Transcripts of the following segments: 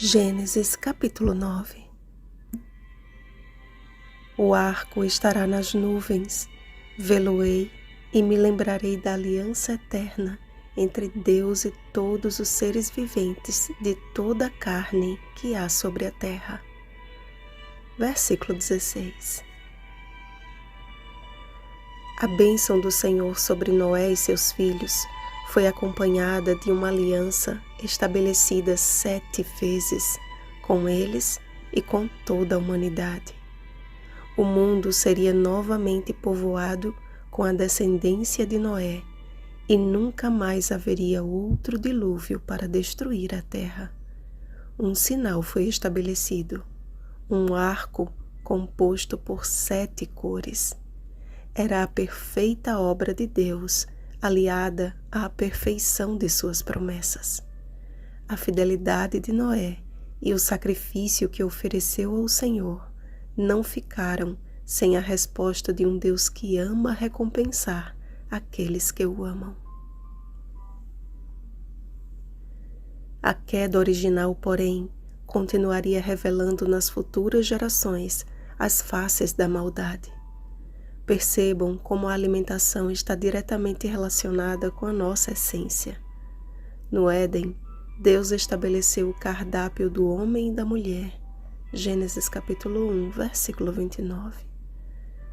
Gênesis capítulo 9. O arco estará nas nuvens, vê-lo-ei e me lembrarei da aliança eterna entre Deus e todos os seres viventes de toda a carne que há sobre a terra. Versículo 16. A bênção do Senhor sobre Noé e seus filhos foi acompanhada de uma aliança estabelecida 7 vezes com eles e com toda a humanidade. O mundo seria novamente povoado com a descendência de Noé e nunca mais haveria outro dilúvio para destruir a terra. Um sinal foi estabelecido, um arco composto por 7 cores. Era a perfeita obra de Deus, aliada à perfeição de suas promessas. A fidelidade de Noé e o sacrifício que ofereceu ao Senhor não ficaram sem a resposta de um Deus que ama recompensar aqueles que o amam. A queda original, porém, continuaria revelando nas futuras gerações as faces da maldade. Percebam como a alimentação está diretamente relacionada com a nossa essência. No Éden, Deus estabeleceu o cardápio do homem e da mulher. Gênesis capítulo 1, versículo 29.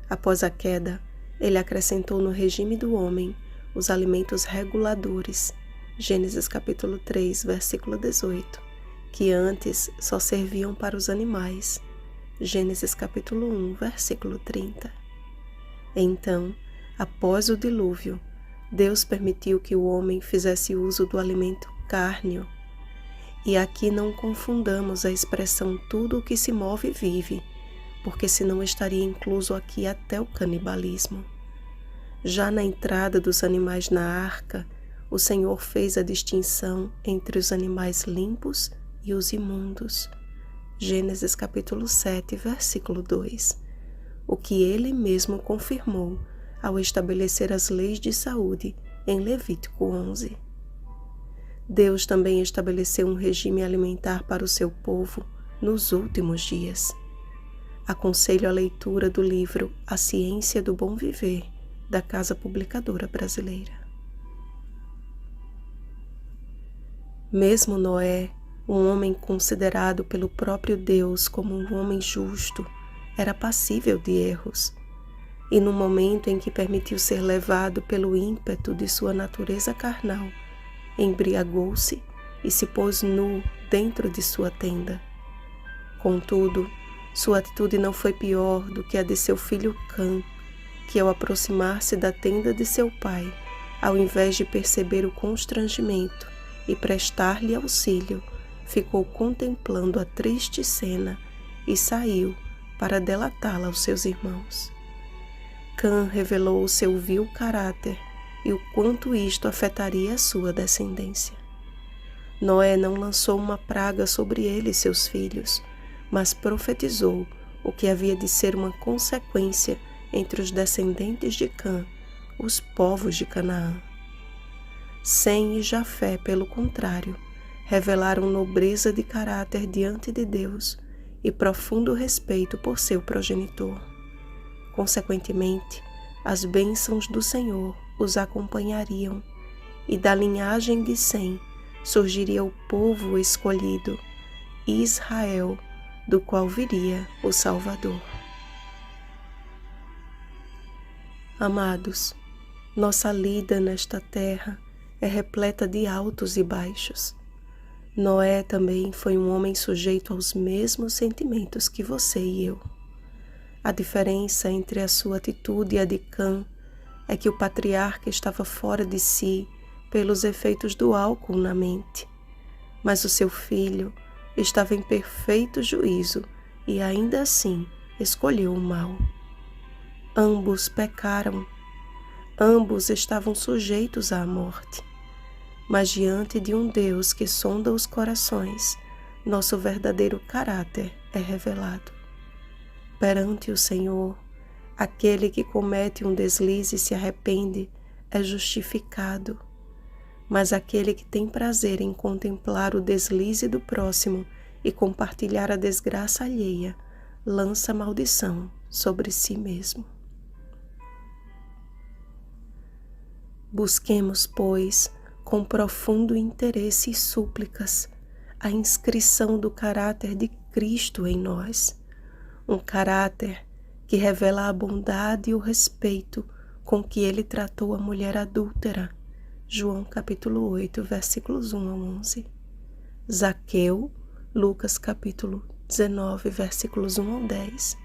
Após a queda, ele acrescentou no regime do homem os alimentos reguladores. Gênesis capítulo 3, versículo 18, que antes só serviam para os animais. Gênesis capítulo 1, versículo 30. Então, após o dilúvio, Deus permitiu que o homem fizesse uso do alimento cárneo. E aqui não confundamos a expressão tudo o que se move vive, porque senão estaria incluso aqui até o canibalismo. Já na entrada dos animais na arca, o Senhor fez a distinção entre os animais limpos e os imundos. Gênesis capítulo 7, versículo 2. O que ele mesmo confirmou ao estabelecer as leis de saúde em Levítico 11. Deus também estabeleceu um regime alimentar para o seu povo nos últimos dias. Aconselho a leitura do livro A Ciência do Bom Viver, da Casa Publicadora Brasileira. Mesmo Noé, um homem considerado pelo próprio Deus como um homem justo, era passível de erros, e no momento em que permitiu ser levado pelo ímpeto de sua natureza carnal, embriagou-se e se pôs nu dentro de sua tenda. Contudo, sua atitude não foi pior do que a de seu filho Cã, que ao aproximar-se da tenda de seu pai, ao invés de perceber o constrangimento e prestar-lhe auxílio, ficou contemplando a triste cena e saiu para delatá-la aos seus irmãos. Cã revelou o seu vil caráter e o quanto isto afetaria a sua descendência. Noé não lançou uma praga sobre ele e seus filhos, mas profetizou o que havia de ser uma consequência entre os descendentes de Cã, os povos de Canaã. Sem e Jafé, pelo contrário, revelaram nobreza de caráter diante de Deus e profundo respeito por seu progenitor. Consequentemente, as bênçãos do Senhor os acompanhariam, e da linhagem de Sem surgiria o povo escolhido, Israel, do qual viria o Salvador. Amados, nossa lida nesta terra é repleta de altos e baixos. Noé também foi um homem sujeito aos mesmos sentimentos que você e eu. A diferença entre a sua atitude e a de Cã é que o patriarca estava fora de si pelos efeitos do álcool na mente, mas o seu filho estava em perfeito juízo e ainda assim escolheu o mal. Ambos pecaram, ambos estavam sujeitos à morte. Mas diante de um Deus que sonda os corações, nosso verdadeiro caráter é revelado. Perante o Senhor, aquele que comete um deslize e se arrepende é justificado, mas aquele que tem prazer em contemplar o deslize do próximo e compartilhar a desgraça alheia lança maldição sobre si mesmo. Busquemos, pois, com profundo interesse e súplicas, a inscrição do caráter de Cristo em nós, um caráter que revela a bondade e o respeito com que ele tratou a mulher adúltera, João capítulo 8, versículos 1 a 11. Zaqueu, Lucas capítulo 19, versículos 1 ao 10.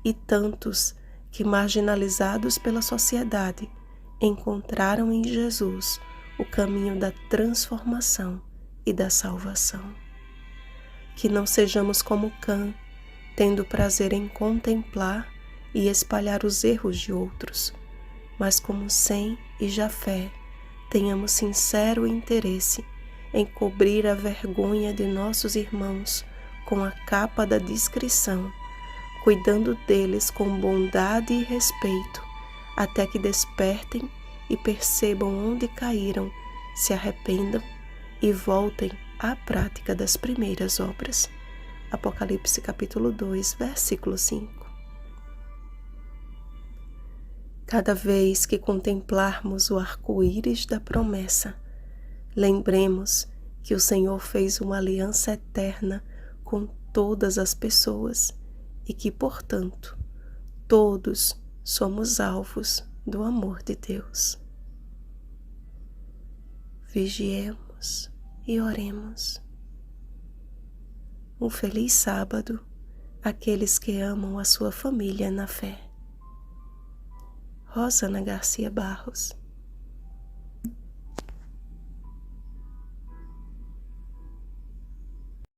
E tantos que, marginalizados pela sociedade, encontraram em Jesus o caminho da transformação e da salvação. Que não sejamos como Cã, tendo prazer em contemplar e espalhar os erros de outros, mas como Sem e Jafé, tenhamos sincero interesse em cobrir a vergonha de nossos irmãos com a capa da discrição, cuidando deles com bondade e respeito, até que despertem e percebam onde caíram, se arrependam e voltem à prática das primeiras obras. Apocalipse capítulo 2, versículo 5. Cada vez que contemplarmos o arco-íris da promessa, lembremos que o Senhor fez uma aliança eterna com todas as pessoas e que, portanto, todos somos alvos do amor de Deus. Vigiemos e oremos. Um feliz sábado àqueles que amam a sua família na fé. Rosana Garcia Barros.